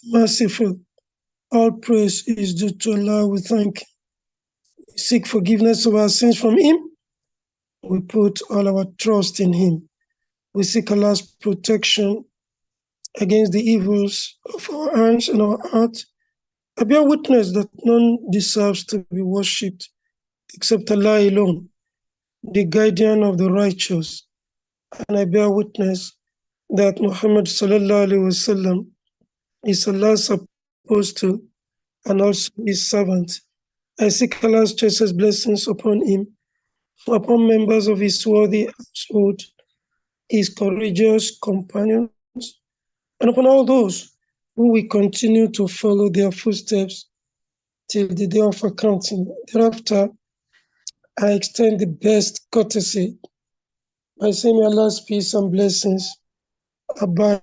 merciful. All praise is due to Allah. We seek forgiveness of our sins from Him. We put all our trust in Him. We seek Allah's protection against the evils of our hands and our heart. I bear witness that none deserves to be worshipped except Allah alone, the guardian of the righteous. And I bear witness that Muhammad sallallahu alaihi wasallam is Allah's apostle and also His servant. I seek Allah's choicest blessings upon him, upon members of His worthy household, His courageous companions, and upon all those who will continue to follow their footsteps till the day of accounting. Thereafter, I extend the best courtesy by saying, may Allah's peace and blessings abide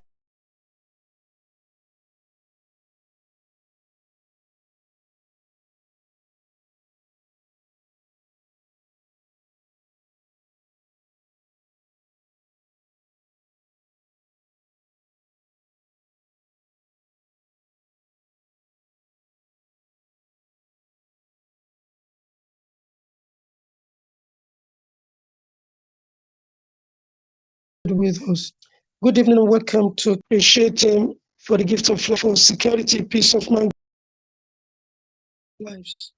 with us. Good evening and welcome to appreciate Him for the gift of life, for security, peace of mind, lives.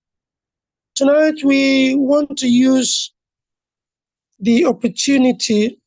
Tonight we want to use the opportunity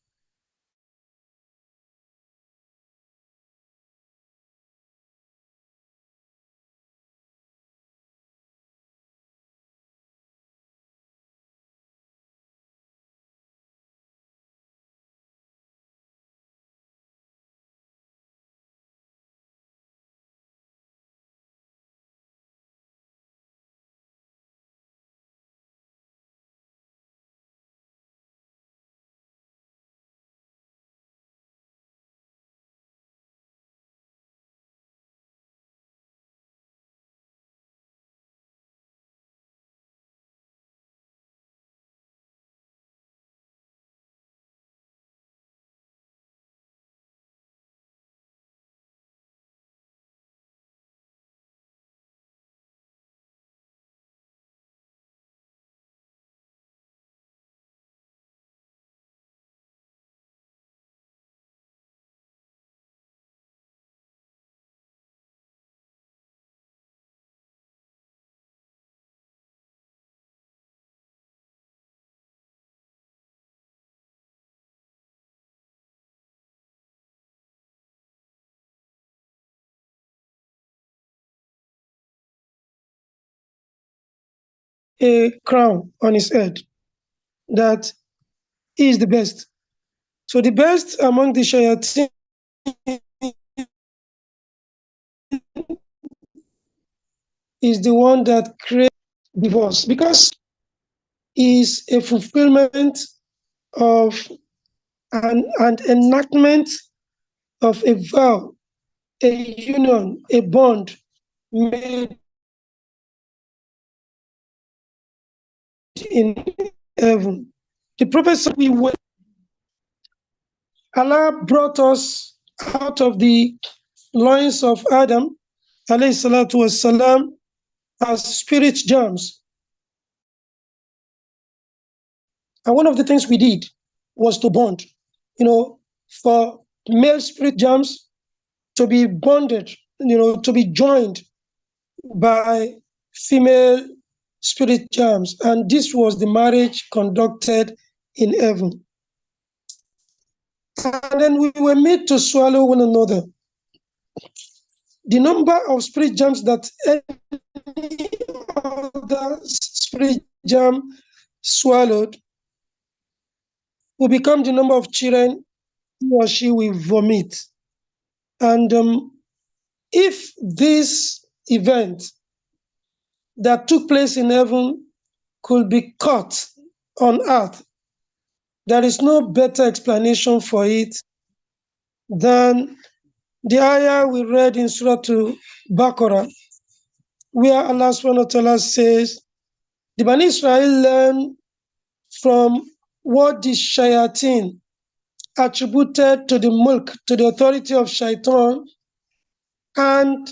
a crown on his head that he is the best. So the best among the shayateen is the one that creates divorce, because he is a fulfillment of an enactment of a vow, a union, a bond made in heaven. The Prophet said, Allah brought us out of the loins of Adam, alayhi salatu wasalam, as spirit germs. And one of the things we did was to bond, for male spirit germs to be bonded, to be joined by female spirit germs. And this was the marriage conducted in heaven. And then we were made to swallow one another. The number of spirit germs that any other spirit germ swallowed will become the number of children he or she will vomit. And if this event that took place in heaven could be caught on earth, there is no better explanation for it than the ayah we read in Surah Baqarah, where Allah subhanahu wa ta'ala says, the Bani Israel learned from what the shayateen attributed to the mulk, to the authority of shaitan, and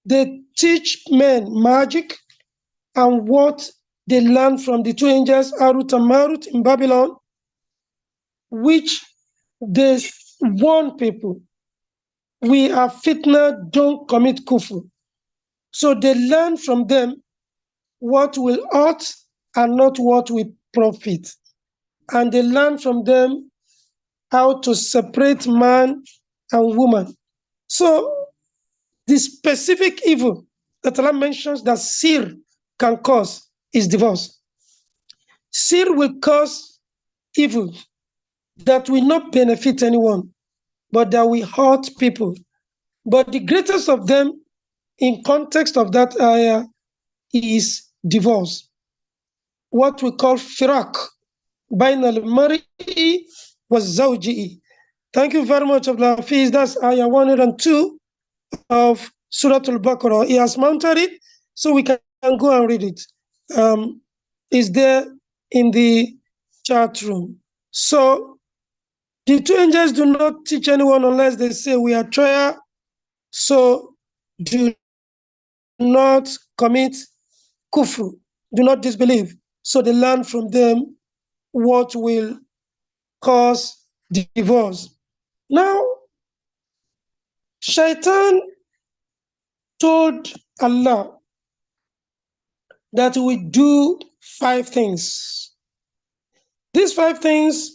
they teach men magic and what they learned from the two angels, Harut and Marut in Babylon, which they warn people, we are fitna, don't commit kufr. So they learn from them what will hurt and not what will profit. And they learn from them how to separate man and woman. So the specific evil that Allah mentions that sir can cause is divorce. Sir will cause evil that will not benefit anyone, but that will hurt people. But the greatest of them in context of that ayah is divorce. What we call firak, bain al-mar'i wa zawji'i. Thank you very much, Abdul Hafiz. That's ayah 102 of Surah Al-Baqarah. He has mounted it, so we can go and read it. It's there in the chat room. So the two angels do not teach anyone unless they say we are trial, so do not commit kufr, do not disbelieve. So they learn from them what will cause divorce. Now, Shaitan told Allah that he would do 5 things. These 5 things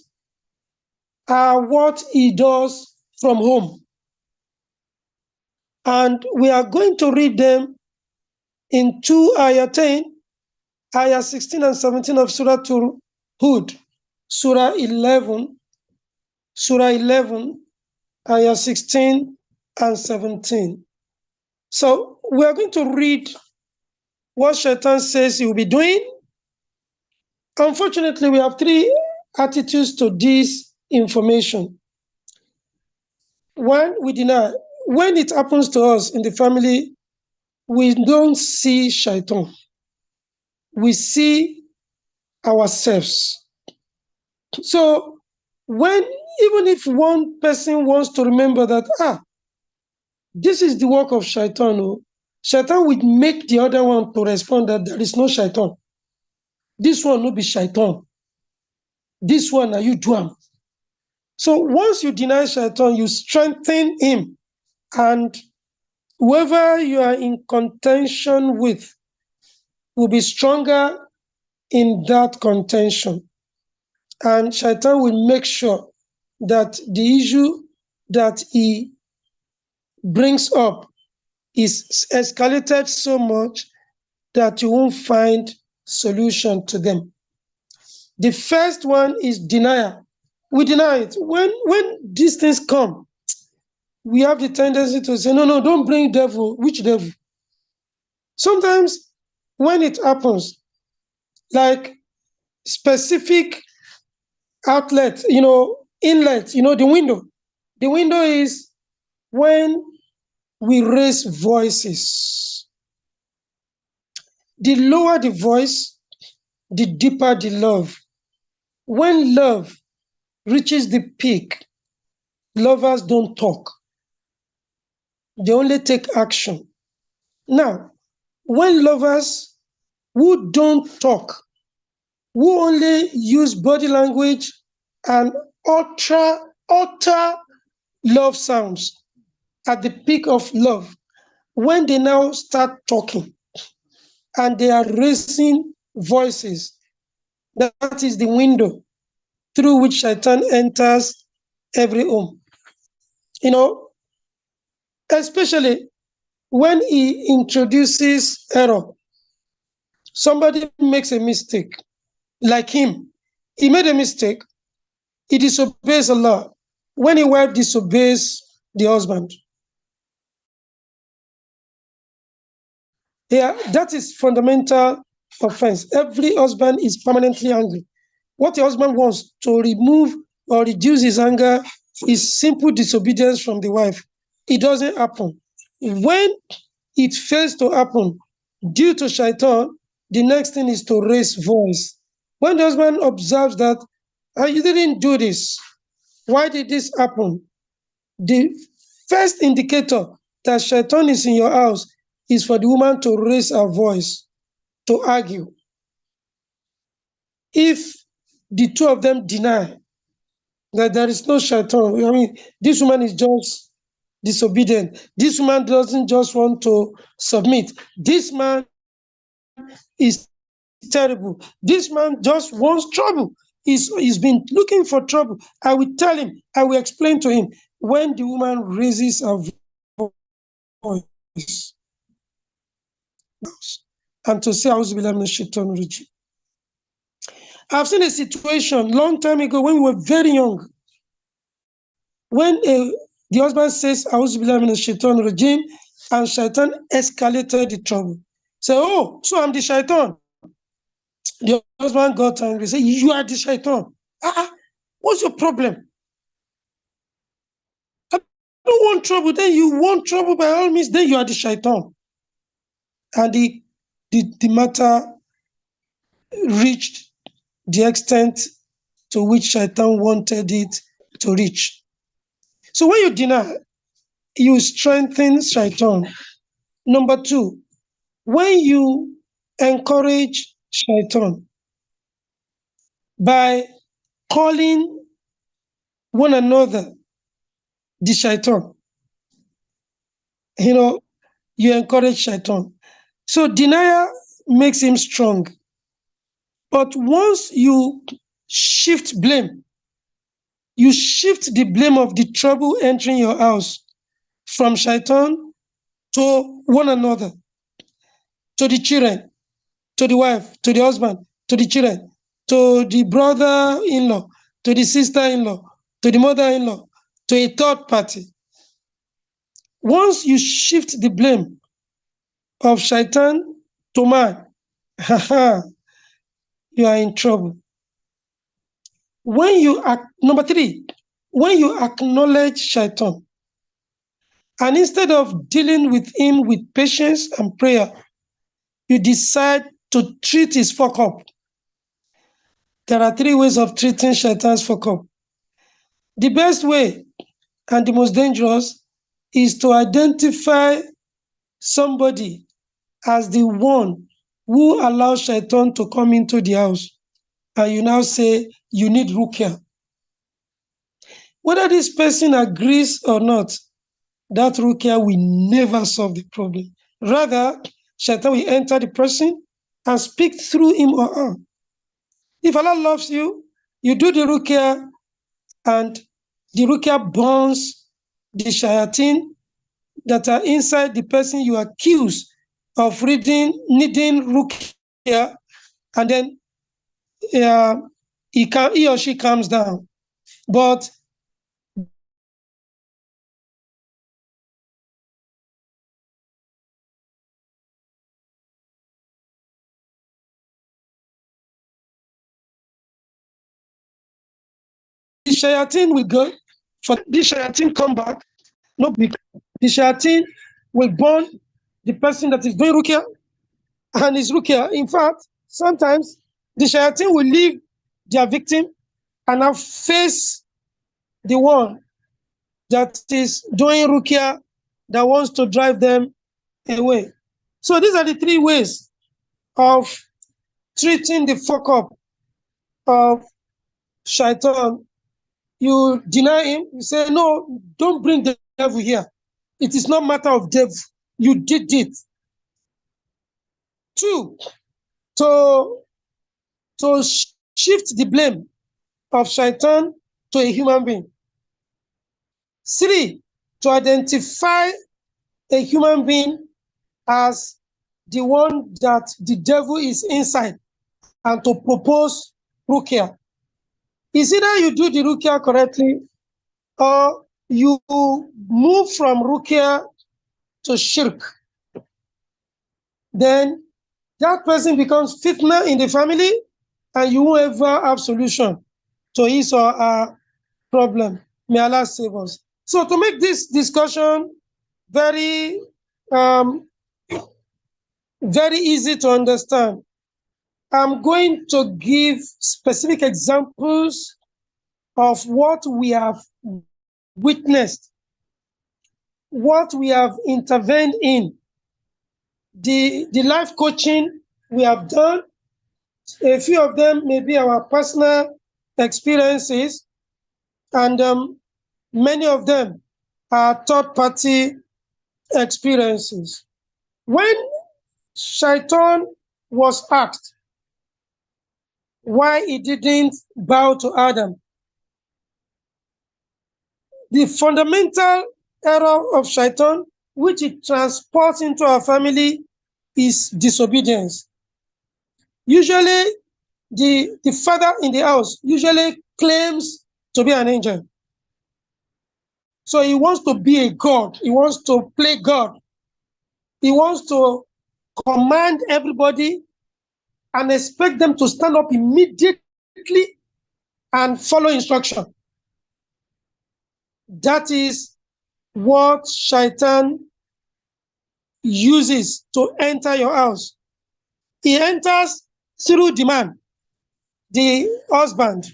are what he does from home. And we are going to read them in 2 ayatain, ayah 16 and 17 of Surah Hud, Surah 11, ayah 16 and 17. So we are going to read what Shaitan says he will be doing. Unfortunately, we have 3 attitudes to this information. One, we deny. When it happens to us in the family, we don't see Shaitan. We see ourselves. So even if one person wants to remember that, this is the work of Shaitan, Shaitan will make the other one to respond that there is no Shaitan. This one will be Shaitan. This one, are you do? So once you deny Shaitan, you strengthen him. And whoever you are in contention with will be stronger in that contention. And Shaitan will make sure that the issue that he brings up is escalated so much that you won't find solution to them. The first one is denial. We deny it. When these things come, we have the tendency to say, no, don't bring devil. Which devil? Sometimes when it happens, like specific outlet, inlet, the window. The window is when we raise voices. The lower the voice, the deeper the love. When love reaches the peak, lovers don't talk. They only take action. Now, when lovers who don't talk, who only use body language and utter love sounds at the peak of love, when they now start talking and they are raising voices, that is the window through which Shaitan enters every home. Especially when he introduces error. Somebody makes a mistake, like him. He made a mistake. He disobeys Allah. When a wife disobeys the husband, that is fundamental offense. Every husband is permanently angry. What the husband wants to remove or reduce his anger is simple disobedience from the wife. It doesn't happen. When it fails to happen due to Shaitan, the next thing is to raise voice. When the husband observes that, you didn't do this, why did this happen? The first indicator that Shaitan is in your house is for the woman to raise her voice, to argue. If the two of them deny that there is no shaitan, I mean, this woman is just disobedient. This woman doesn't just want to submit. This man is terrible. This man just wants trouble. He's been looking for trouble. I will tell him, I will explain to him. When the woman raises her voice and to say, I've seen a situation long time ago when we were very young. When the husband says, regime, and shaitan escalated the trouble. Say, oh, so I'm the shaitan. The husband got angry. Say, you are the shaitan. What's your problem? I don't want trouble. Then you want trouble by all means. Then you are the shaitan. And the matter reached the extent to which shaitan wanted it to reach. So when you deny, you strengthen shaitan. Number two, when you encourage shaitan by calling one another the shaitan, you encourage shaitan. So denial makes him strong. But once you shift blame, you shift the blame of the trouble entering your house from shaitan to one another, to the children, to the wife, to the husband, to the children, to the brother-in-law, to the sister-in-law, to the mother-in-law, to a third party. Once you shift the blame of shaitan to man, you are in trouble. Number three, when you acknowledge shaitan, and instead of dealing with him with patience and prayer, you decide to treat his fuck up. There are three ways of treating shaitan's fuck up. The best way and the most dangerous is to identify somebody as the one who allows shaitan to come into the house, and you now say you need ruqya. Whether this person agrees or not, that ruqya will never solve the problem. Rather, shaitan will enter the person and speak through him or her. If Allah loves you, you do the ruqya, and the ruqya burns the shayateen that are inside the person you accuse of needing ruqya, and then he or she calms down. But the shayateen will go, for the shayateen come back, the shayateen will burn the person that is doing ruqya and is ruqya. In fact, sometimes the shayateen will leave their victim and now face the one that is doing ruqya, that wants to drive them away. So these are the three ways of treating the fuck up of shaitan. You deny him, you say, no, don't bring the devil here. It is not matter of devil. You did it. Two, to shift the blame of shaitan to a human being. Three, to identify a human being as the one that the devil is inside and to propose ruqya. It's either you do the ruqya correctly or you move from ruqya to shirk. Then that person becomes fitna in the family and you won't ever have solution to his or her problem. May Allah save us. So to make this discussion very, very easy to understand, I'm going to give specific examples of what we have witnessed, what we have intervened in the life coaching we have done. A few of them may be our personal experiences, and many of them are third-party experiences. When Shaitan was asked why he didn't bow to Adam, the fundamental error of Shaitan, which it transports into our family, is disobedience. Usually, the father in the house usually claims to be an angel. So he wants to be a god. He wants to play God. He wants to command everybody and expect them to stand up immediately and follow instruction. That is what Shaitan uses to enter your house. He enters through the man, the husband.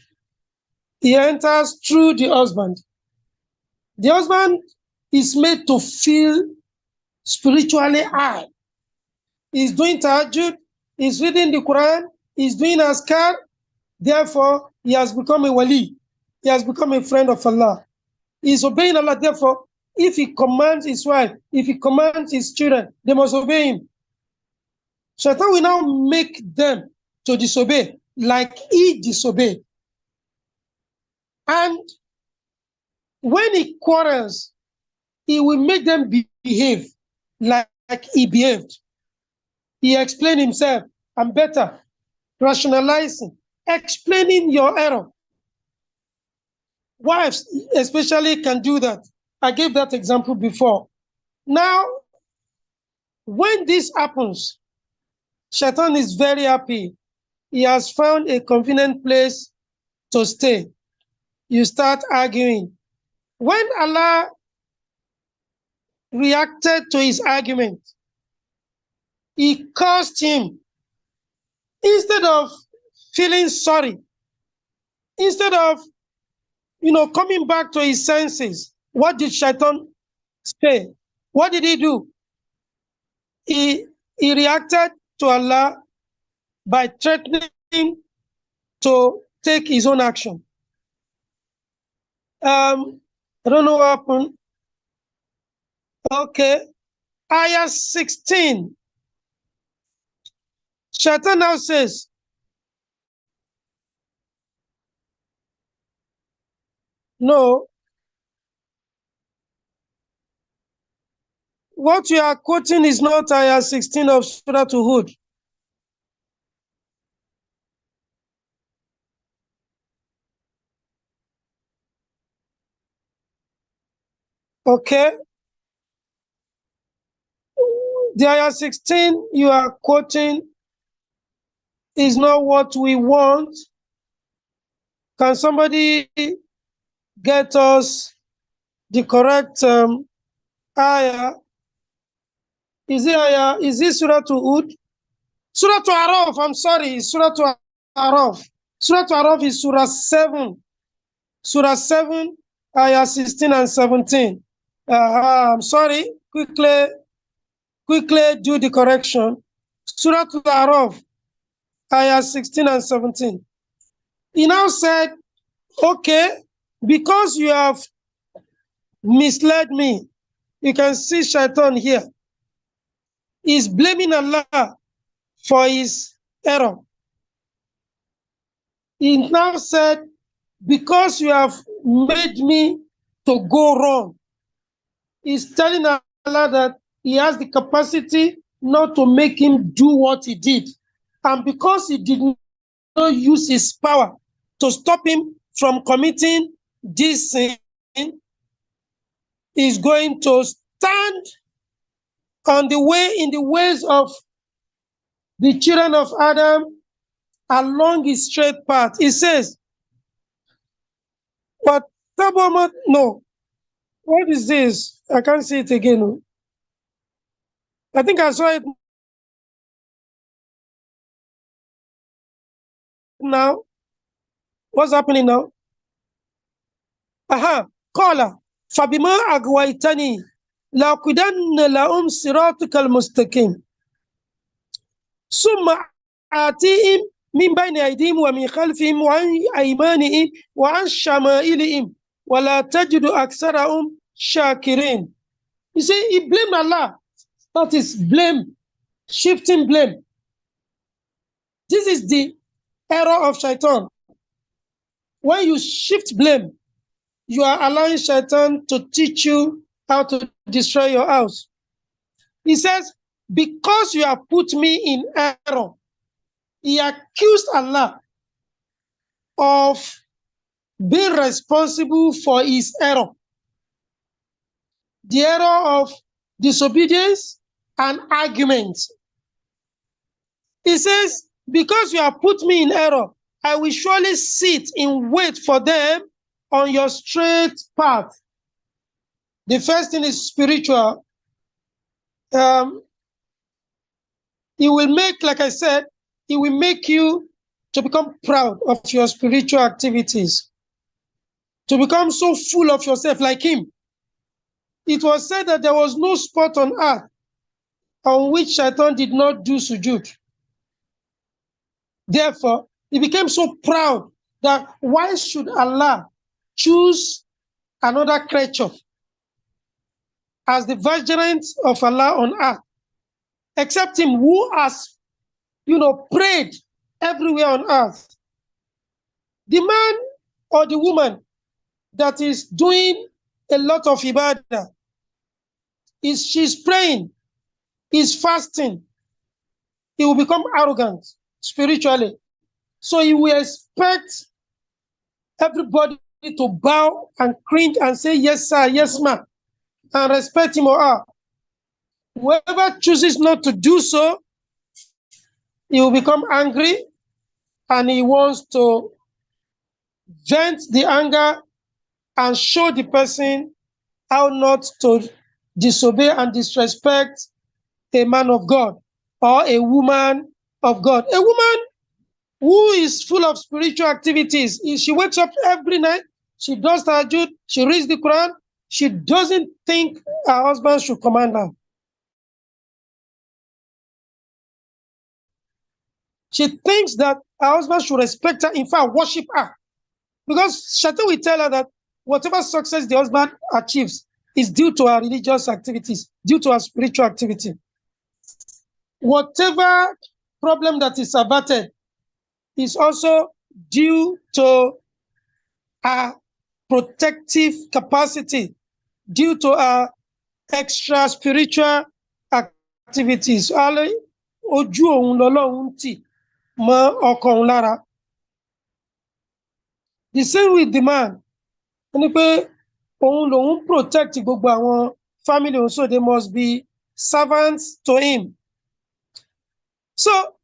He enters through the husband. The husband is made to feel spiritually high. He's doing tahajjud, he's reading the Quran, he's doing azkar. Therefore, he has become a wali. He has become a friend of Allah. He's obeying Allah. Therefore, if he commands his wife, if he commands his children, they must obey him. Shaitan will now make them to disobey like he disobeyed. And when he quarrels, he will make them behave like he behaved. He explained himself, I'm better, rationalizing, explaining your error. Wives especially can do that. I gave that example before. Now, when this happens, Shaitan is very happy. He has found a convenient place to stay. You start arguing. When Allah reacted to his argument, he cursed him. Instead of feeling sorry, instead of coming back to his senses, what did Shaitan say? What did he do? He reacted to Allah by threatening to take his own action. I don't know what happened. Okay. Ayah 16. Shaitan now says, no, what you are quoting is not Ayah 16 of Surah Hud. Okay. The Ayah 16 you are quoting is not what we want. Can somebody get us the correct ayah? Is it Surah Hud? Surah Araf, I'm sorry, Surah Araf. Surah Araf is Surah 7. Surah 7, ayah 16 and 17. I'm sorry, quickly do the correction. Surah Araf, ayah 16 and 17. He now said, okay, because you have misled me, you can see Shaitan here. He's blaming Allah for his error. He now said, because you have made me to go wrong, he's telling Allah that he has the capacity not to make him do what he did. And because he did not use his power to stop him from committing this sin, he's going to stand on the way, in the ways of the children of Adam along his straight path. He says, but no, what is this? I can't see it again. I think I saw it now. What's happening now? Aha, Qala, Fabima agwaitani, la kudanna lahum siratukal mustaqim. ثم آتيهم من بين أيديهم ومن خلفهم وعن أيمانهم وعن شمائلهم ولا تجد أكثرهم شاكرين. You see, he blamed Allah. That is blame, shifting blame. This is the error of shaitan. When you shift blame, you are allowing shaitan to teach you how to destroy your house. He says, because you have put me in error, he accused Allah of being responsible for his error. The error of disobedience and argument. He says, because you have put me in error, I will surely sit in wait for them on your straight path. The first thing is spiritual. He will make, like I said, he will make you to become proud of your spiritual activities, to become so full of yourself like him. It was said that there was no spot on earth on which Shaitan did not do sujud. Therefore, he became so proud that why should Allah choose another creature as the vicegerent of Allah on earth, except him who has, prayed everywhere on earth. The man or the woman that is doing a lot of ibadah, she's praying, is fasting, he will become arrogant spiritually. So he will expect everybody to bow and cringe and say, yes, sir, yes, ma'am, and respect him or her. Whoever chooses not to do so, he will become angry and he wants to vent the anger and show the person how not to disobey and disrespect a man of God or a woman of God. A woman who is full of spiritual activities, she wakes up every night, she does tahajjud, she reads the Quran, she doesn't think her husband should command her. She thinks that her husband should respect her, in fact, worship her. Because Shaitan will tell her that whatever success the husband achieves is due to her religious activities, due to her spiritual activity. Whatever problem that is averted is also due to her protective capacity, due to her extra spiritual activities. Ojú òun lọ́lọ́run tì mọ́ ọkọ òun lára. The same with the man. Ní pé òun lòun protect gbogbo àwọn family òun, so they must be servants to him. So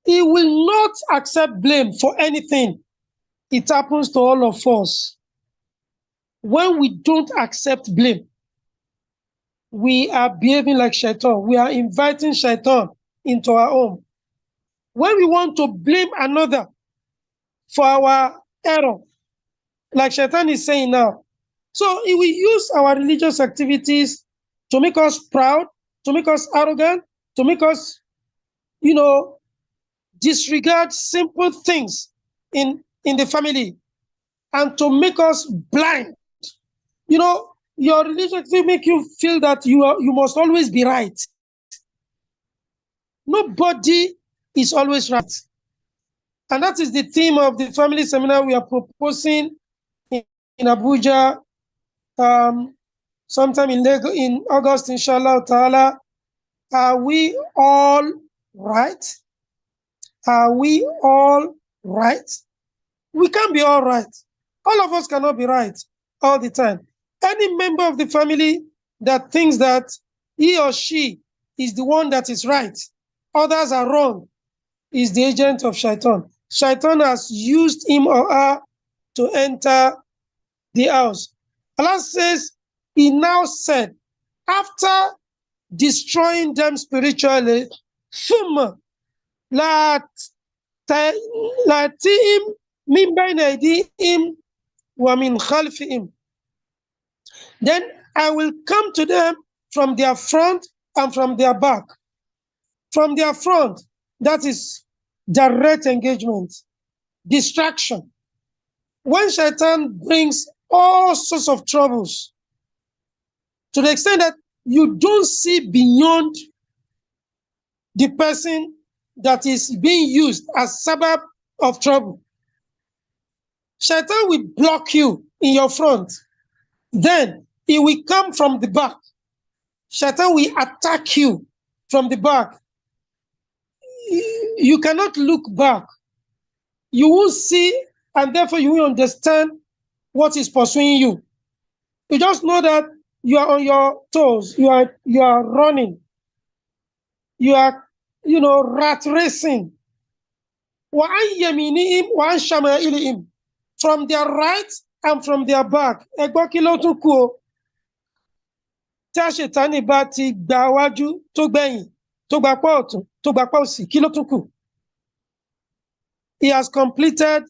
he will not accept blame for anything. It happens to all of us. When we don't accept blame, we are behaving like Shaitan. We are inviting Shaitan into our home. When we want to blame another for our error, like Shaitan is saying now, so he will use our religious activities to make us proud, to make us arrogant, to make us, disregard simple things in the family, and to make us blind. Your religion will make you feel that you must always be right. Nobody is always right. And that is the theme of the family seminar we are proposing in Abuja sometime in August, inshallah ta'ala. Are we all right? Are we all right? We can't be all right. All of us cannot be right all the time. Any member of the family that thinks that he or she is the one that is right, others are wrong, is the agent of Shaitan. Shaitan has used him or her to enter the house. Allah says, he now said, after destroying them spiritually, ثُمَّ لَا تَأْتِهِمْ مِنْ بَيْنِ أَيْدِيهِمْ وَمِنْ خَلْفِهِمْ. Then I will come to them from their front and from their back. From their front, that is direct engagement, distraction. When Shaitan brings all sorts of troubles, to the extent that you don't see beyond the person that is being used as sabbath of trouble, Shaitan will block you in your front. Then he will come from the back. Shaitan will attack you from the back. You cannot look back. You will see, and therefore you will understand what is pursuing you. You just know that you are on your toes. You are running. You are, rat racing. وَعَنْ يَمِينِهِمْ وَعَنْ شَمَائِلِهِمْ. From their right and from their back. Ẹgbọ́n kí ló tún kù o? Tí Àṣetánì bá ti gba wájú tó gbẹ̀yìn, tó gba apá ọ̀tún, tó gba apá òsì, kí ló tún kù? He has completed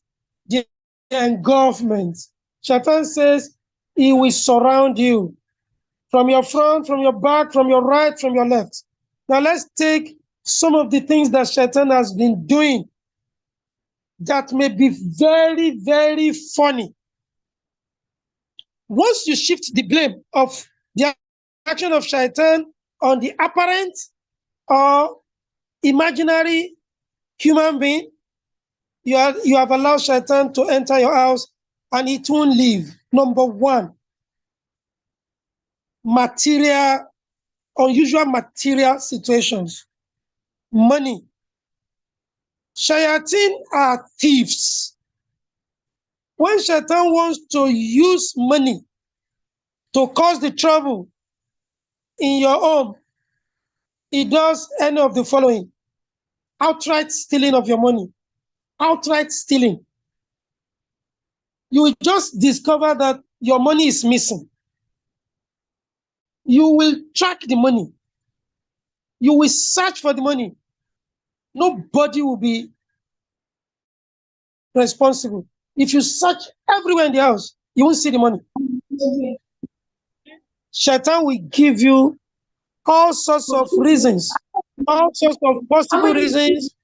the engulfment. Shaitan says he will surround you from your front, from your back, from your right, from your left. Now let's take some of the things that Shaitan has been doing that may be very, very funny. Once you shift the blame of the action of Shaitan on the apparent or imaginary human being, you have allowed Shaitan to enter your house and it won't leave. Number one, unusual material situations. Money. Shayateen are thieves. When Shaitan wants to use money to cause the trouble in your home, he does any of the following: outright stealing of your money. Outright stealing. You will just discover that your money is missing. You will track the money. You will search for the money. Nobody will be responsible. If you search everywhere in the house, you won't see the money. Shaitan will give you all sorts of reasons, all sorts of possible reasons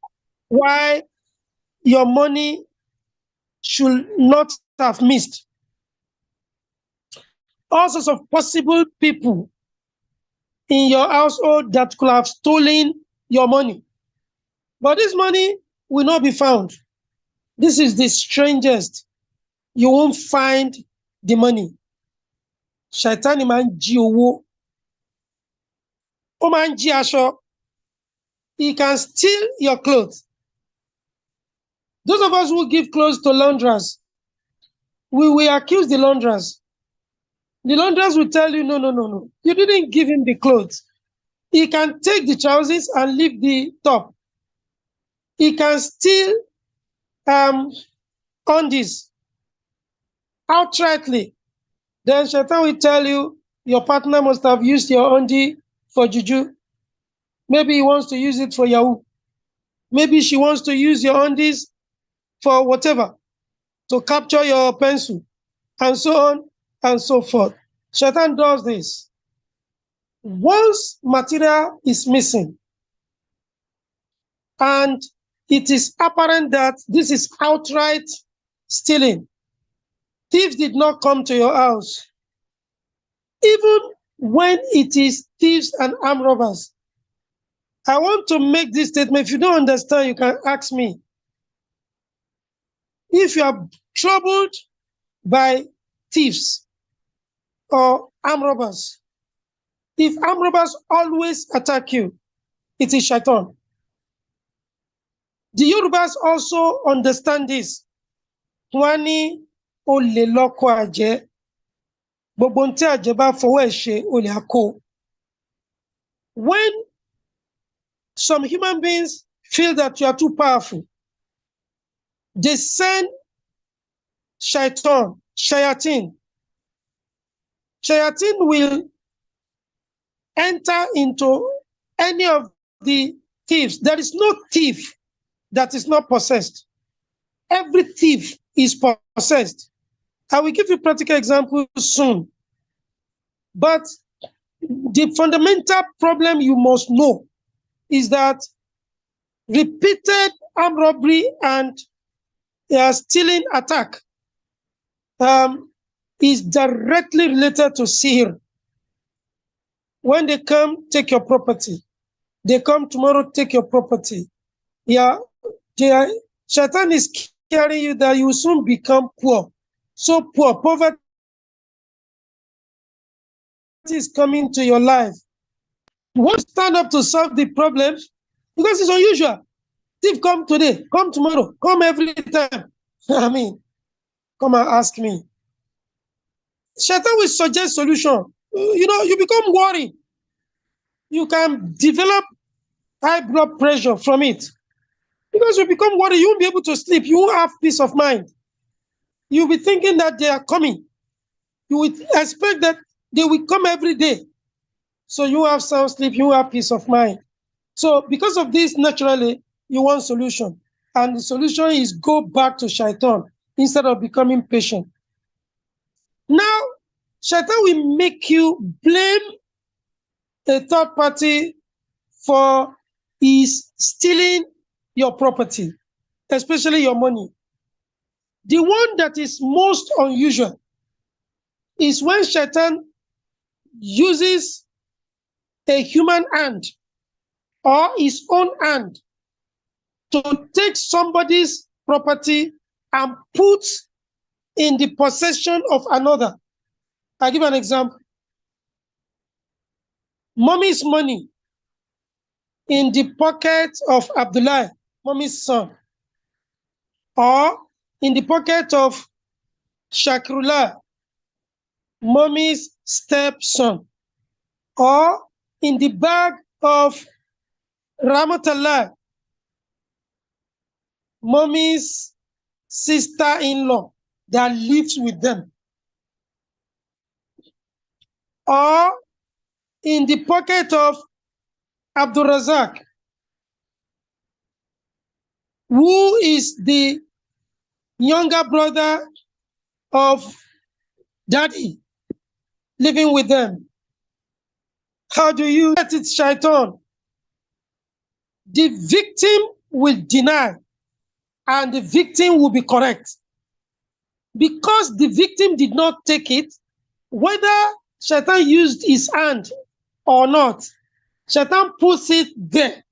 why your money should not have missed. All sorts of possible people in your household that could have stolen your money. But this money will not be found. This is the strangest. You won't find the money. Shaitan man jí owó. Ó máa ń jí aṣọ. He can steal your clothes. Those of us who give clothes to launderers, we will accuse the launderers. The launderers will tell you, no. You didn't give him the clothes. He can take the trousers and leave the top. He can steal undies outrightly. Then Shaitan will tell you your partner must have used your undie for juju. Maybe he wants to use it for Yahoo. Maybe she wants to use your undies for whatever, to capture your pencil, and so on and so forth. Shaitan does this. Once material is missing, and it is apparent that this is outright stealing, thieves did not come to your house. Even when it is thieves and armed robbers, I want to make this statement. If you don't understand, you can ask me. If you are troubled by thieves or armed robbers, if armed robbers always attack you, it is Shaitan. The Yorubas also understand this. Wọ́n ní olè lọ́kọ àjẹ́, gbogbo ohun tí àjẹ́ bá fọwọ́ ẹ̀ ṣe, olè á kó. When some human beings feel that you are too powerful, they send Shaitan, Shayateen. Shayateen will enter into any of the thieves. There is no thief that is not possessed. Every thief is possessed. I will give you practical examples soon. But the fundamental problem you must know is that repeated armed robbery and stealing attack is directly related to sihr. When they come, take your property. They come tomorrow, take your property. Yeah, Shaitan is scaring you that you will soon become poor. So poor, poverty is coming to your life. You won't stand up to solve the problems because it's unusual. Thief come today, come tomorrow, come every time. I mean, come and ask me. Shaitan will suggest solution. You become worried. You can develop high blood pressure from it. Because you become worried, you won't be able to sleep. You won't have peace of mind. You'll be thinking that they are coming. You will expect that they will come every day. So you have sound sleep, you have peace of mind. So because of this, naturally, you want solution. And the solution is go back to Shaitan instead of becoming patient. Now, Shaitan will make you blame a third party for is stealing your property, especially your money. The one that is most unusual is when Shaitan uses a human hand or his own hand to take somebody's property and put in the possession of another. I'll give an example. Mommy's money in the pocket of Abdullah, mommy's son, or in the pocket of Shakrullah, mommy's stepson, or in the bag of Ramatallah, mommy's sister-in-law that lives with them, or in the pocket of Abdul Razak, who is the younger brother of daddy living with them. How do you get it, Shaitan? The victim will deny and the victim will be correct. Because the victim did not take it, whether Shaitan used his hand or not, Shaitan puts it there.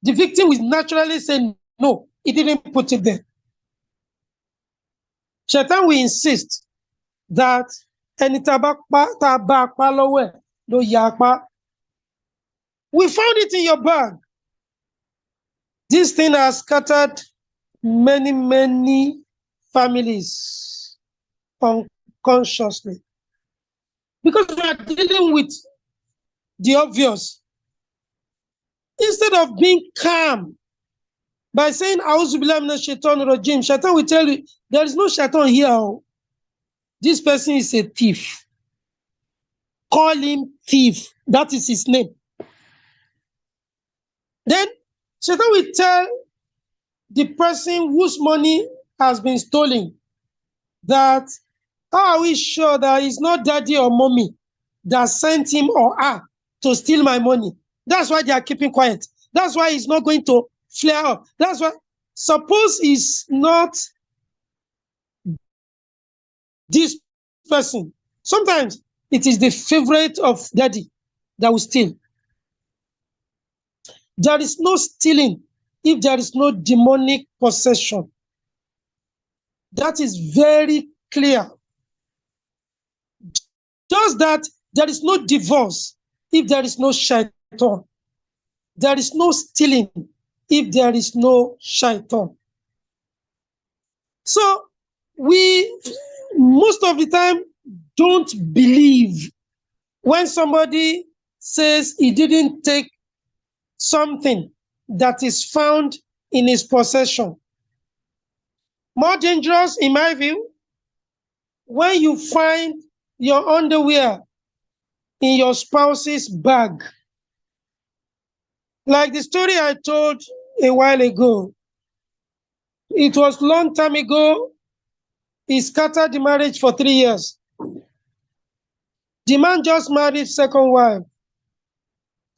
The victim will naturally say, no, he didn't put it there. Shaitan will insist that ẹni tá bá pa lọ́wọ́ ẹ̀ ló yá pa. We found it in your bag. This thing has scattered many, many families unconsciously. Because we are dealing with the obvious. Instead of being calm by saying, A'udhu billahi minash shaitanir rajim, Shaitan will tell you, there is no Shaitan here. This person is a thief. Call him thief. That is his name. Then Shaitan will tell the person whose money has been stolen that, how are we sure that it's not daddy or mommy that sent him or her to steal my money? That's why they are keeping quiet. That's why it's not going to flare up. That's why, suppose it's not this person. Sometimes it is the favorite of daddy that will steal. There is no stealing if there is no demonic possession. That is very clear. Just that there is no divorce if there is no Shaitan. There is no stealing if there is no Shaitan. So we most of the time don't believe when somebody says he didn't take something that is found in his possession. More dangerous, in my view, when you find your underwear in your spouse's bag. Like the story I told a while ago. It was long time ago. He scattered the marriage for 3 years. The man just married second wife.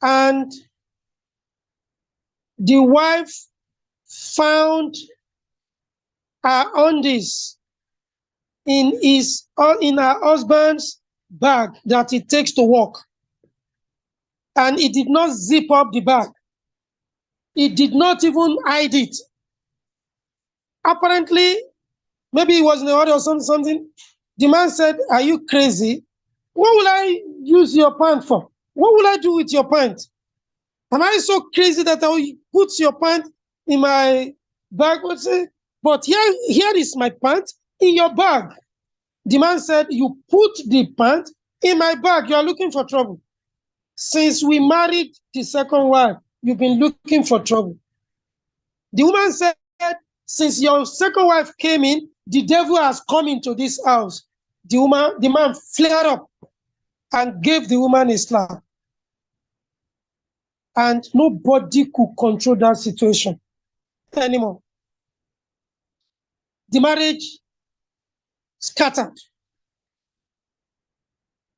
And the wife found her undies in her husband's bag that he takes to work, and he did not zip up the bag. He did not even hide it. Apparently, maybe he was in a hurry or something. The man said, "Are you crazy? What will I use your pant for? What will I do with your pant? Am I so crazy that I will put your pant in my bag?" But here is my pant in your bag. The man said, "You put the pant in my bag. You are looking for trouble. Since we married the second wife, you've been looking for trouble." The woman said, "Since your second wife came in, the devil has come into this house." The man flared up and gave the woman a slap. And nobody could control that situation anymore. The marriage scattered.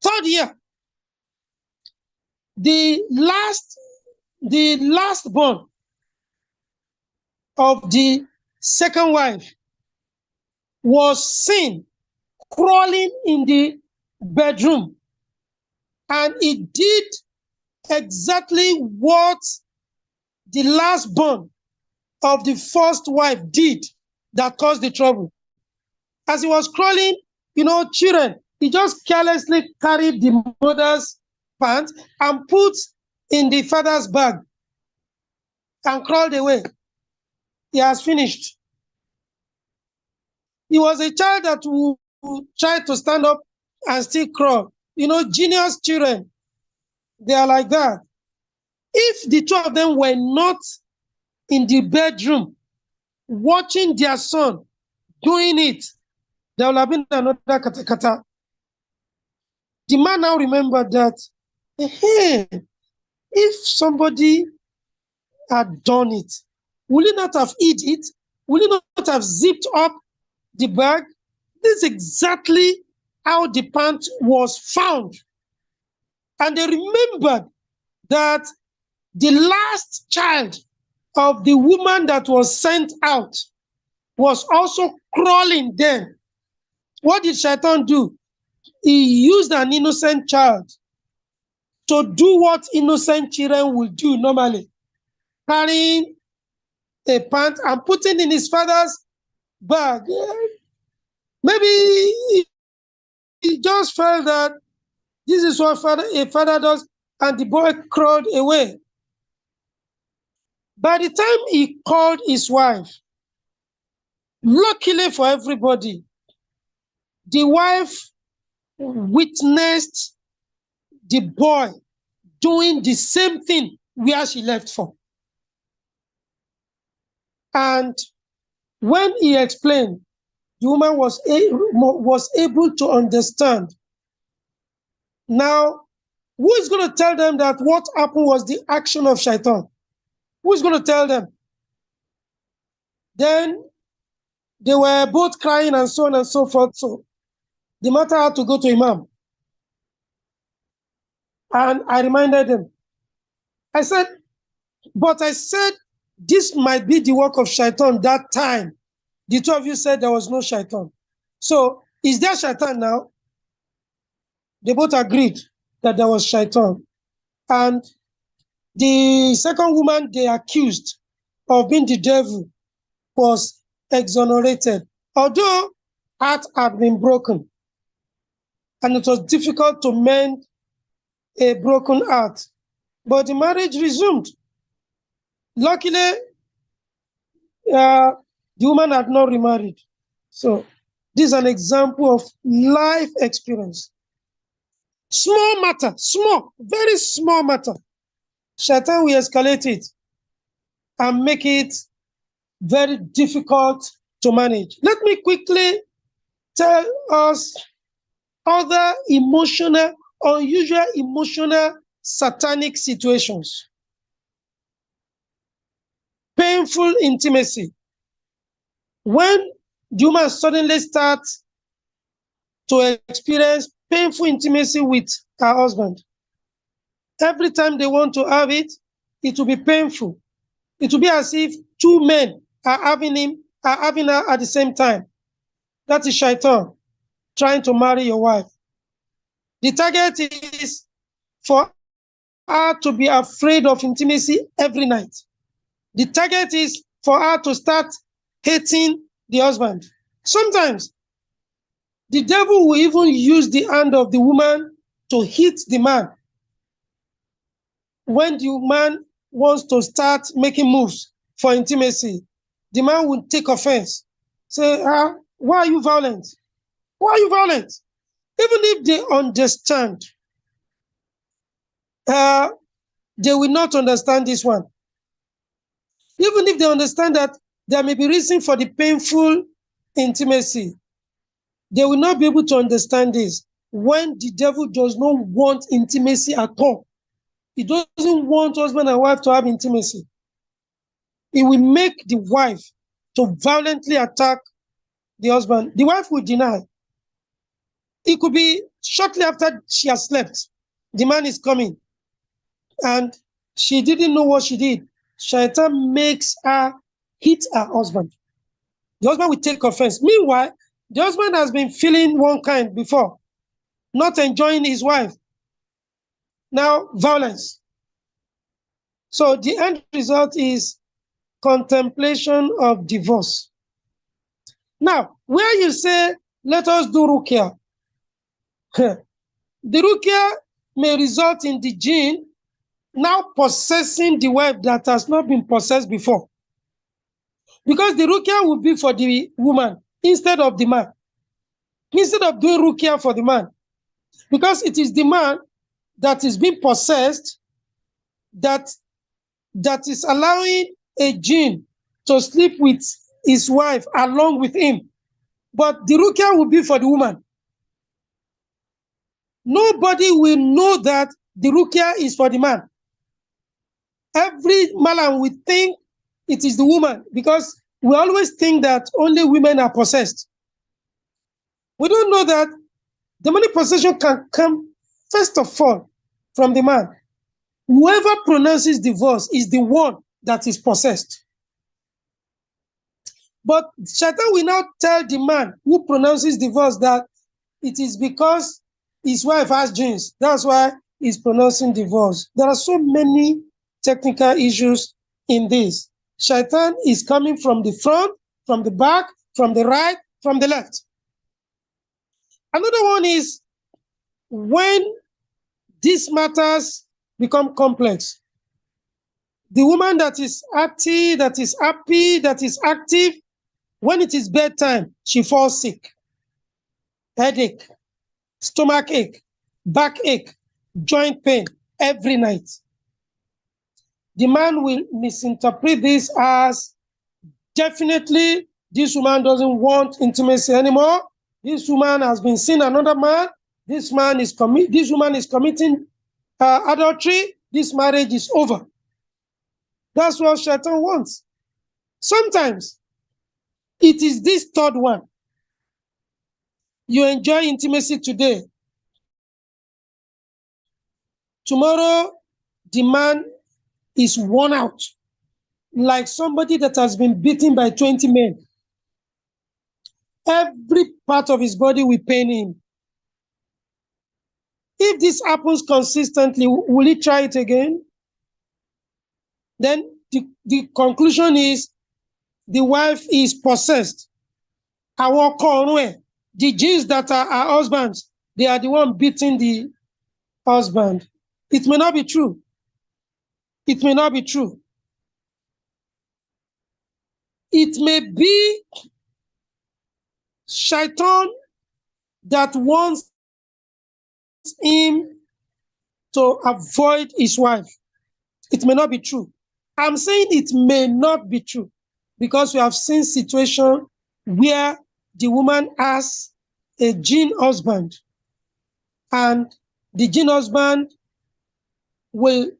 Third year, the last born of the second wife was seen crawling in the bedroom, and he did exactly what the last born of the first wife did that caused the trouble. As he was crawling, children, he just carelessly carried the mother's pants and put in the father's bag and crawled away. He has finished. He was a child that would try to stand up and still crawl. Genius children, they are like that. If the two of them were not in the bedroom watching their son doing it, there would have been another kata. The man now remembered that, hey, if somebody had done it, will he not have hid it? Will he not have zipped up the bag? This is exactly how the pant was found. And they remembered that the last child of the woman that was sent out was also crawling then. What did Shaitan do? He used an innocent child to do what innocent children will do normally, carrying a pant and putting in his father's bag. Maybe he just felt that this is what a father does, and the boy crawled away. By the time he called his wife, luckily for everybody, the wife witnessed the boy doing the same thing where she left for. And when he explained, the woman was able to understand. Now, who is going to tell them that what happened was the action of Shaitan? Who is going to tell them? Then they were both crying and so on and so forth. So the matter had to go to Imam. And I reminded them. I said, this might be the work of Shaitan that time. The two of you said there was no Shaitan. So is there Shaitan now? They both agreed that there was Shaitan. And the second woman they accused of being the devil was exonerated, although heart had been broken. And it was difficult to mend a broken heart. But the marriage resumed. Luckily, the woman had not remarried. So this is an example of life experience. Small matter, very small matter. Shaitan will escalate it and make it very difficult to manage. Let me quickly tell us other unusual emotional satanic situations. Painful intimacy. When the woman suddenly starts to experience painful intimacy with her husband, every time they want to have it, it will be painful. It will be as if two men are having her at the same time. That is shaitan trying to marry your wife. The target is for her to be afraid of intimacy every night. The target is for her to start hating the husband. Sometimes the devil will even use the hand of the woman to hit the man. When the man wants to start making moves for intimacy, the man will take offense. Say, why are you violent? Why are you violent? Even if they understand, they will not understand this one. Even if they understand that there may be reason for the painful intimacy, they will not be able to understand this when the devil does not want intimacy at all. He doesn't want husband and wife to have intimacy. He will make the wife to violently attack the husband. The wife will deny. It could be shortly after she has slept. The man is coming and she didn't know what she did. Shaitan makes her hit her husband. The husband will take offense. Meanwhile, the husband has been feeling one kind before, not enjoying his wife. Now, violence. So the end result is contemplation of divorce. Now, where you say, let us do ruqya, the ruqya may result in the jinn now possessing the wife that has not been possessed before. Because the ruqya will be for the woman instead of the man. Instead of doing ruqya for the man. Because it is the man that is being possessed that is allowing a jinn to sleep with his wife along with him. But the ruqya will be for the woman. Nobody will know that the ruqya is for the man. Every man will think it is the woman because we always think that only women are possessed. We don't know that demonic possession can come, first of all, from the man. Whoever pronounces divorce is the one that is possessed. But Shaitan will now tell the man who pronounces divorce that it is because his wife has genes. That's why he's pronouncing divorce. There are so many technical issues in this. Shaitan is coming from the front, from the back, from the right, from the left. Another one is when these matters become complex. The woman that is active, that is happy, that is active, when it is bedtime, she falls sick. Headache, stomach ache, backache, joint pain every night. The man will misinterpret this as definitely this woman doesn't want intimacy anymore. This woman has been seeing another man. This woman is committing adultery. This marriage is over. That's what Shaitan wants. Sometimes it is this third one. You enjoy intimacy today. Tomorrow, the man is worn out, like somebody that has been beaten by 20 men. Every part of his body will pain him. If this happens consistently, will he try it again? Then the conclusion is the wife is possessed. The genes that are her husbands, they are the one beating the husband. It may not be true. It may not be true. It may be Shaitan that wants him to avoid his wife. It may not be true. I'm saying it may not be true because we have seen situations where the woman has a jinn husband and the jinn husband will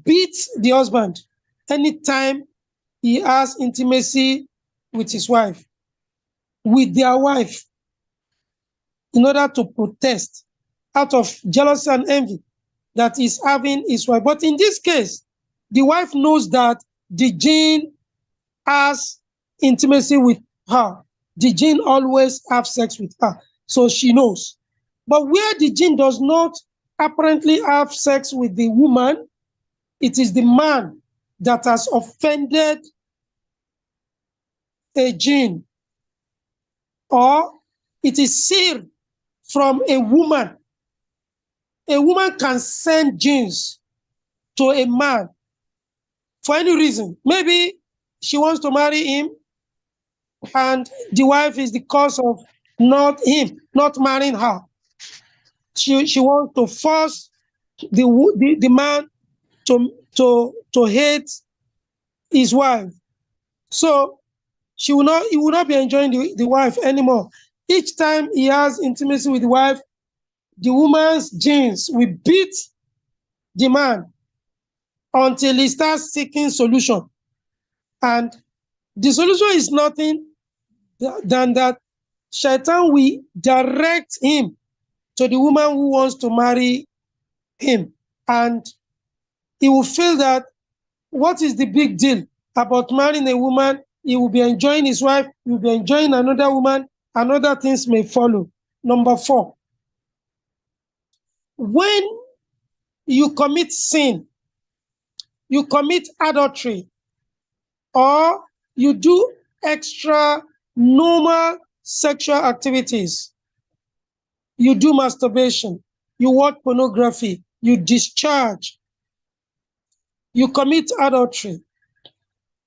beat the husband anytime he has intimacy with his wife, with their wife, in order to protest out of jealousy and envy that he's having his wife. But in this case, the wife knows that the jinn has intimacy with her. The jinn always have sex with her, so she knows. But where the jinn does not apparently have sex with the woman, it is the man that has offended a jinn, or it is sealed from a woman. A woman can send jinns to a man for any reason. Maybe she wants to marry him, and the wife is the cause of not marrying her. She wants to force the man to hate his wife. So he will not be enjoying the wife anymore. Each time he has intimacy with the wife, the woman's genes will beat the man until he starts seeking solution. And the solution is nothing than that Shaitan will direct him to the woman who wants to marry him. And he will feel that, what is the big deal about marrying a woman? He will be enjoying his wife, he will be enjoying another woman, and other things may follow. Number 4, when you commit sin, you commit adultery, or you do extra normal sexual activities, you do masturbation, you watch pornography, you discharge, you commit adultery,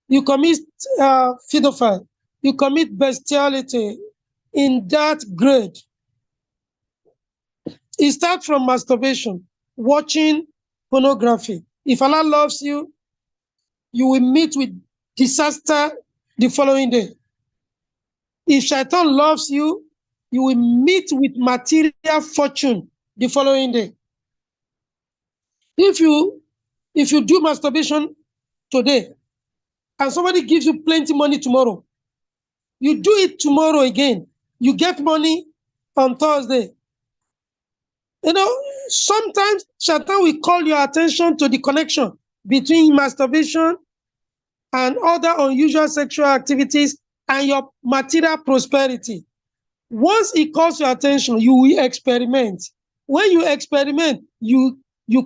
you commit pedophile, you commit bestiality in that grade. It starts from masturbation, watching pornography. If Allah loves you, you will meet with disaster the following day. If Shaitan loves you, you will meet with material fortune the following day. If you do masturbation today and somebody gives you plenty money tomorrow, you do it tomorrow again, you get money on Thursday. You know, sometimes Shaitan will call your attention to the connection between masturbation and other unusual sexual activities and your material prosperity. Once it calls your attention, you will experiment. When you experiment, you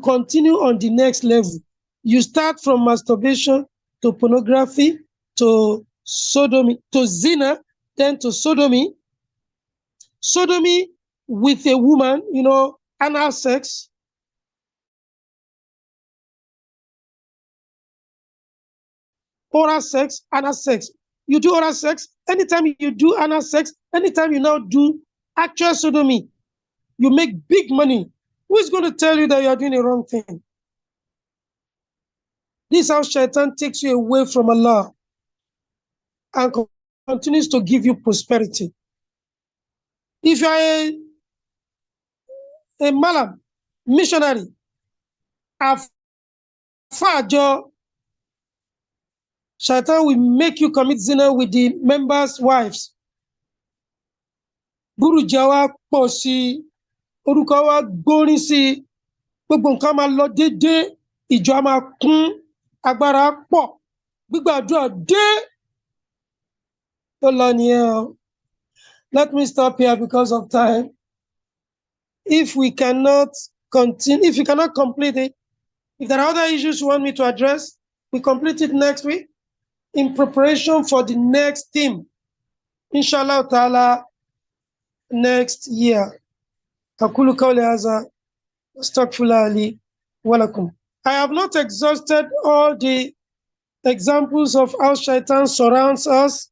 continue on the next level. You start from masturbation to pornography to sodomy to zina, then to sodomy. Sodomy with a woman, anal sex. Oral sex, anal sex. You do oral sex. Anytime you do anal sex, anytime you now do actual sodomy, you make big money. Who is going to tell you that you are doing the wrong thing? This is how Shaitan takes you away from Allah and continues to give you prosperity. If you are a malam, missionary, afajo, Shaitan will make you commit zina with the members' wives. Burújà wa pọ̀ sí, orúkọ wa gbórin sí, gbogbo nǹkan máa lọ déédéé, ìjọ máa kún, agbára pọ̀, gbígbàdúrà dé. Ó lọ nìyẹn o. Let me stop here because of time. If we cannot continue, if you cannot complete it, if there are other issues you want me to address, we complete it next week in preparation for the next theme. Inshallah ta'ala, next year. أقول قولي هذا أستغفر الله لي ولكم. I have not exhausted all the examples of how Shaitan surrounds us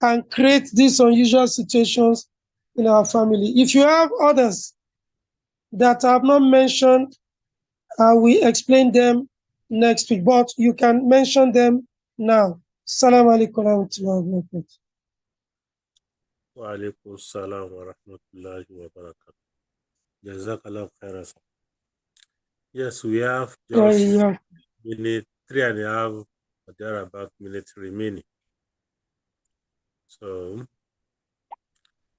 and creates these unusual situations in our family. If you have others that I have not mentioned, we explain them next week, but you can mention them now. Assalamu alaikum wa rahmatullahi wa barakatuh. Wa alaikum assalam wa rahmatullahi wa barakatuh. Jazakallah khairan. Yes, we have just minute 3.5 or thereabout minutes remaining. So,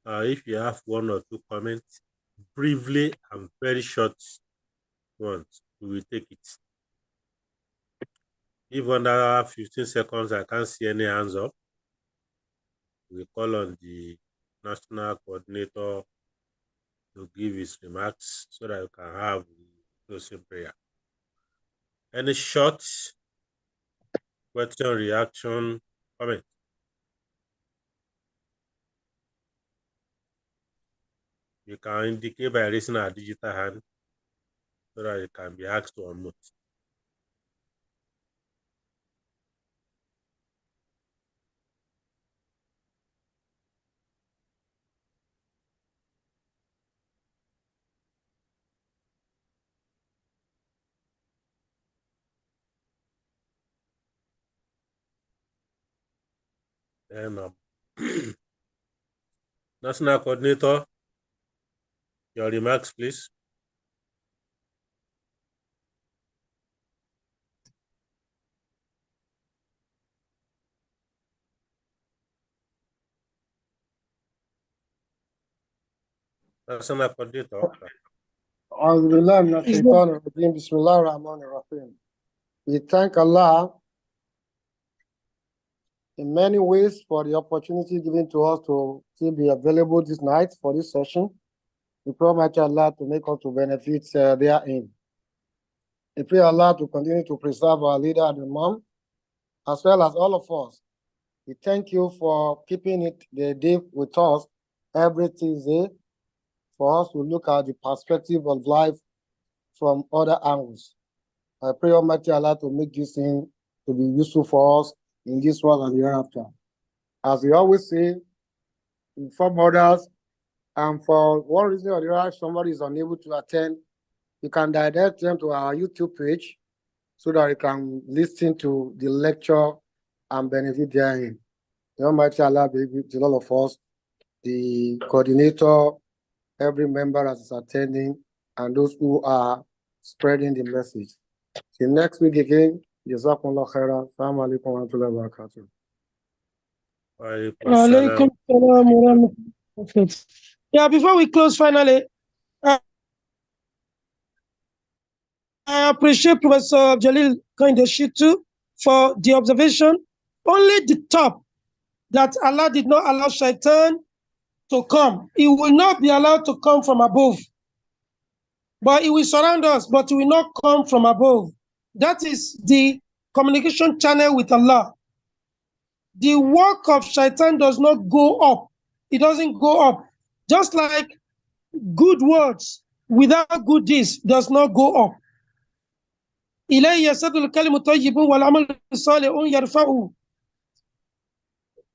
if you have one or two comments, briefly and very short ones, we will take it. If under 15 seconds I can't see any hands up, we call on the national coordinator to give his remarks so that we can have the closing prayer. Any short question, reaction, comment? You can indicate by raising a digital hand so that it can be asked to unmute. Then national coordinator, your remarks, please. National coordinator. We thank Allah in many ways for the opportunity given to us to still be available this night for this session. We pray Allah to make us to benefit therein. We pray Allah to continue to preserve our leader and Imam, as well as all of us. We thank you for keeping it the day with us every Tuesday for us to look at the perspective of life from other angles. I pray Almighty Allah to make this thing to be useful for us in this world and the hereafter. As we always say, inform others, and for one reason or the other, somebody is unable to attend, you can direct them to our YouTube page so that you can listen to the lecture and benefit therein. The Almighty Allah be with all of us, the coordinator, every member that is attending, and those who are spreading the message. Till next week again, Jazakumullah khairan. Assalamu alaikum wa rahmatullahi wa barakatuh. Alaikum salam wa rahmatullah. Yeah, before we close finally, I appreciate Professor Jalil Kandeshitu for the observation. Only the top that Allah did not allow Shaitan to come. He will not be allowed to come from above. But he will surround us, but he will not come from above. That is the communication channel with Allah. The work of Shaitan does not go up. It doesn't go up. Just like good words without good deeds does not go up. إِلَيْهِ يَسَدُ الْكَلِمُ طَيِّبٌ وَالْعَمَلُ صَالِحٌ يَرْفَعُهُ.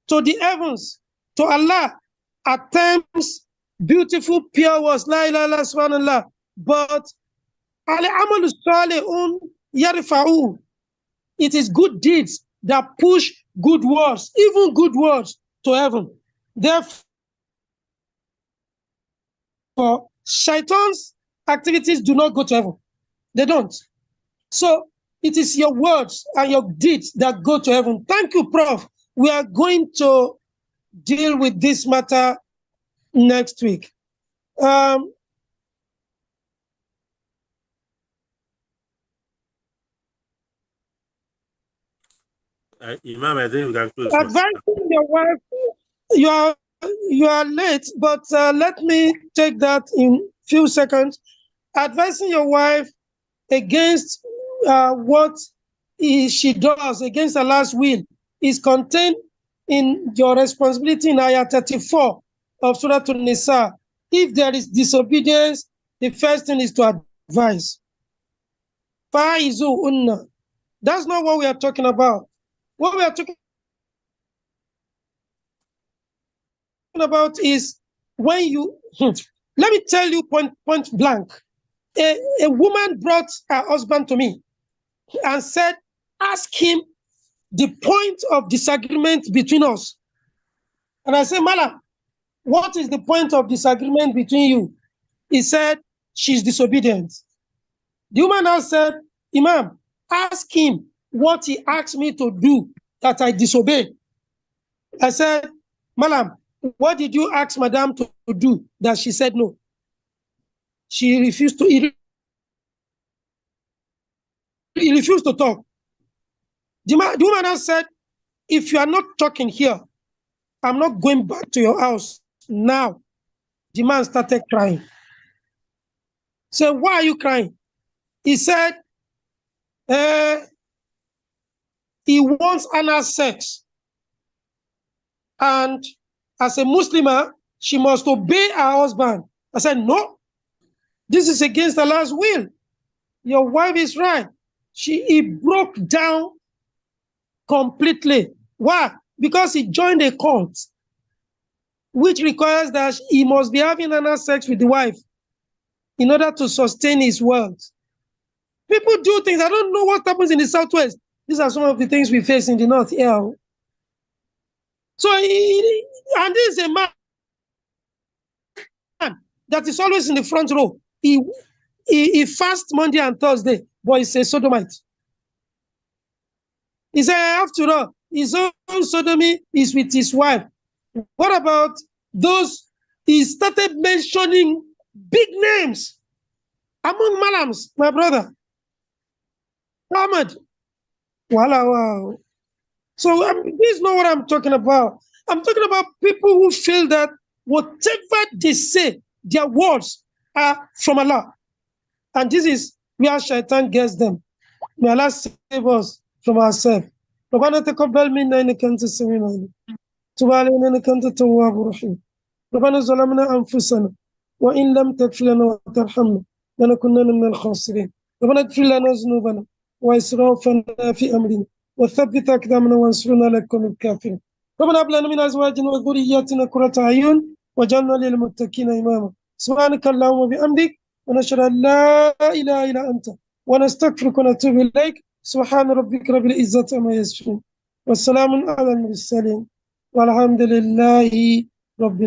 To the heavens, to Allah, attempts beautiful, pure words, la ilaha illallah, subhanallah. But al-amalu salihun yarfa'u. It is good deeds that push good words, even good words, to heaven. Therefore, Shaitan's activities do not go to heaven. They don't. So it is your words and your deeds that go to heaven. Thank you, Prof. We are going to deal with this matter next week. Imam, I think we can close. Advising your wife, you are late, but let me take that in few seconds. Advising your wife against what she does against Allah's will is contained in your responsibility in Ayah 34 of Surah An-Nisa. If there is disobedience, the first thing is to advise. Fa'izu'unna. That's not what we are talking about. What we are talking about is when you, let me tell you point blank. A woman brought her husband to me and said, ask him the point of disagreement between us. And I said, Mala, what is the point of disagreement between you? He said, she's disobedient. The woman now said, Imam, ask him what he asked me to do that I disobey. I said, Malam, what did you ask Madam to do that she said no? She refused to, he refused to talk. The woman now said, if you are not talking here, I'm not going back to your house now. The man started crying. So why are you crying? He said, he wants anal sex. And as a Muslimah, she must obey her husband. I said, no, this is against Allah's will. Your wife is right. He broke down completely. Why? Because he joined a cult, which requires that he must be having anal sex with the wife in order to sustain his wealth. People do things. I don't know what happens in the Southwest. These are some of the things we face in the North here. So, and this is a man that is always in the front row. He fasts Monday and Thursday, but he's a sodomite. He said, after all, his own sodomy is with his wife. What about those? He started mentioning big names among malams, my brother. Ahmed. Wow. So this is not what I'm talking about. I'm talking about people who feel that whatever they say, their words are from Allah. And this is where Shaitan gets them. May Allah save us from ourselves. ربنا تقبل منا انك انت السميع العليم تب علينا انك انت التواب الرحيم ربنا ظلمنا انفسنا وان لم تغفر لنا وترحمنا لنكونن من الخاسرين ربنا اغفر لنا ذنوبنا واسرافنا في امرنا وثبت اقدامنا وانصرنا على القوم الكافرين ربنا هب لنا من ازواجنا وذرياتنا قرة اعين واجعلنا للمتقين اماما سبحانك اللهم وبحمدك ونشهد ان لا اله الا انت ونستغفرك ونتوب اليك سبحان ربك رب العزة عما يصفون والسلام على المرسلين والحمد لله رب